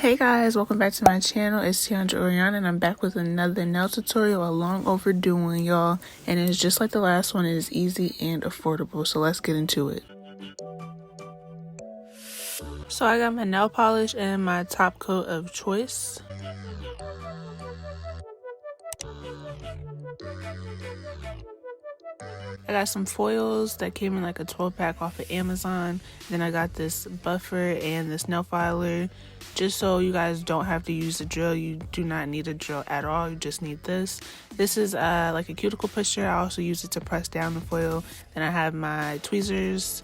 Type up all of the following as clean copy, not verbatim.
Hey guys, welcome back to my channel. It's Tiandra Oriana and I'm back with another nail tutorial, a long overdue one, y'all. And it's just like the last one, it is easy and affordable. So let's get into it. So I got my nail polish and my top coat of choice. I got some foils that came in like a 12-pack off of Amazon. Then I got this buffer and this nail filer. Just so you guys don't have to use a drill. You do not need a drill at all. You just need this. This is like a cuticle pusher. I also use it to press down the foil. Then I have my tweezers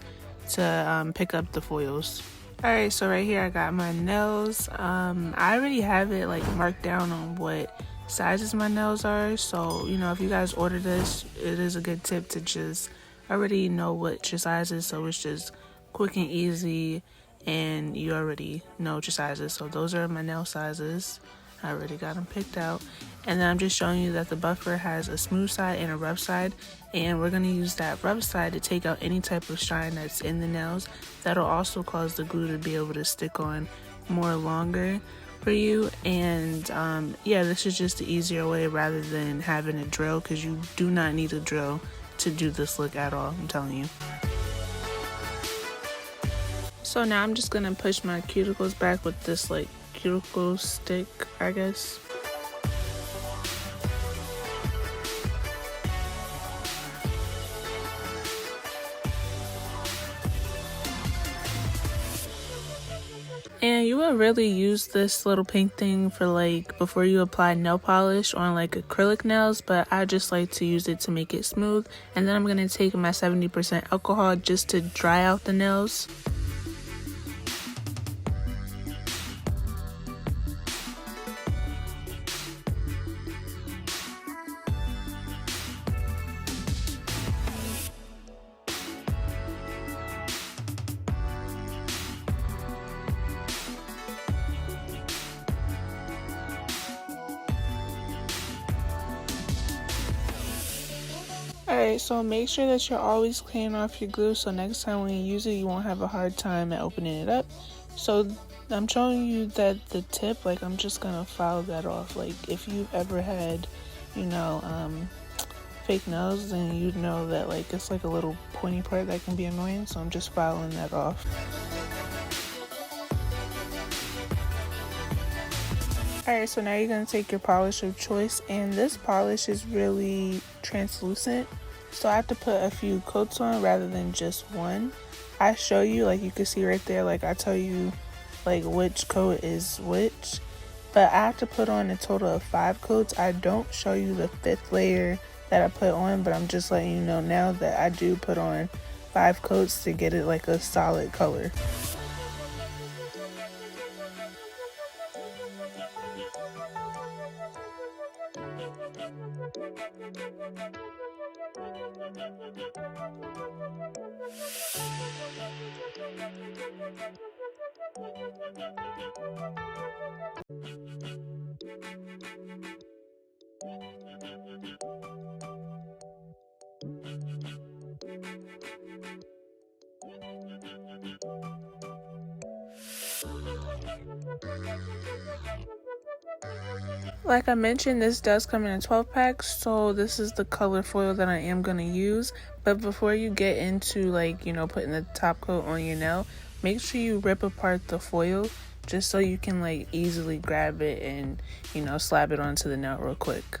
to pick up the foils. Alright, so right here I got my nails. I already have it like marked down on what sizes my nails are, so you know, if you guys order this, it is a good tip to just already know what your size is, so it's just quick and easy and you already know your sizes. So those are my nail sizes. I already got them picked out, and then I'm just showing you that the buffer has a smooth side and a rough side, and we're going to use that rough side to take out any type of shine that's in the nails. That'll also cause the glue to be able to stick on more longer for you. And yeah, this is just the easier way rather than having a drill, because you do not need a drill to do this look at all, I'm telling you. So now I'm just gonna push my cuticles back with this like cuticle stick, I guess. And you would really use this little pink thing for like before you apply nail polish on like acrylic nails, but I just like to use it to make it smooth. And then I'm gonna take my 70% alcohol just to dry out the nails. Alright, so make sure that you're always cleaning off your glue, so next time when you use it, you won't have a hard time at opening it up. So I'm showing you that the tip, like I'm just gonna file that off. Like if you've ever had, you know, fake nails, then you know that like it's like a little pointy part that can be annoying, so I'm just filing that off. Alright, so now you're going to take your polish of choice, and this polish is really translucent, so I have to put a few coats on rather than just one. I show you, like you can see right there, like I tell you like which coat is which, but I have to put on a total of 5 coats. I don't show you the 5th layer that I put on, but I'm just letting you know now that I do put on 5 coats to get it like a solid color. Like I mentioned, this does come in a 12-pack, so this is the color foil that I am going to use. But before you get into like, you know, putting the top coat on your nail, make sure you rip apart the foil just so you can like easily grab it and, you know, slap it onto the nail real quick.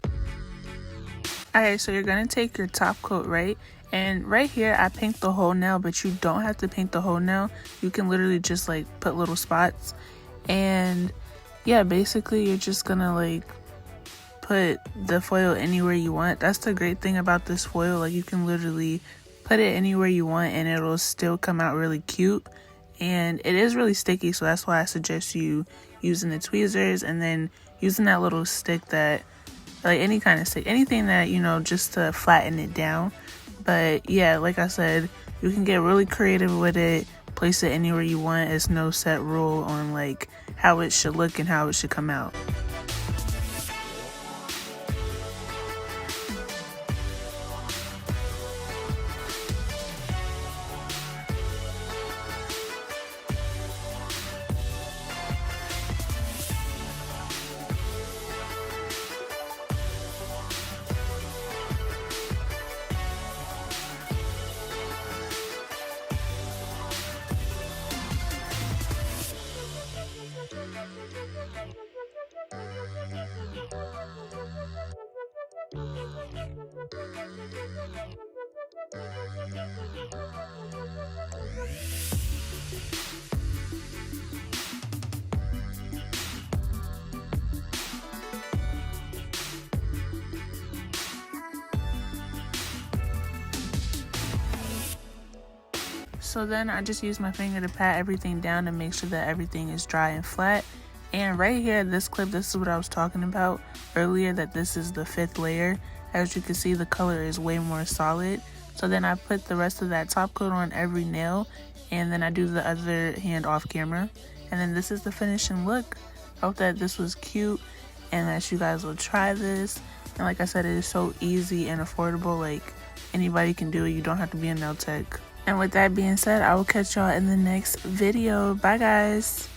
Alright, so you're going to take your top coat, right? And right here I paint the whole nail, but you don't have to paint the whole nail. You can literally just like put little spots. And yeah, basically you're just gonna like put the foil anywhere you want. That's the great thing about this foil, like you can literally put it anywhere you want and it'll still come out really cute. And it is really sticky, so that's why I suggest you using the tweezers and then using that little stick, that like any kind of stick, anything that, you know, just to flatten it down. But yeah, like I said, you can get really creative with it, place it anywhere you want. It's no set rule on like how it should look and how it should come out. So then I just use my finger to pat everything down to make sure that everything is dry and flat. And right here, this clip, this is what I was talking about earlier, that this is the 5th layer. As you can see, the color is way more solid. So then I put the rest of that top coat on every nail, and then I do the other hand off camera. And then this is the finishing look. I hope that this was cute and that you guys will try this. And like I said, it is so easy and affordable. Like, anybody can do it. You don't have to be a nail tech. And with that being said, I will catch y'all in the next video. Bye, guys.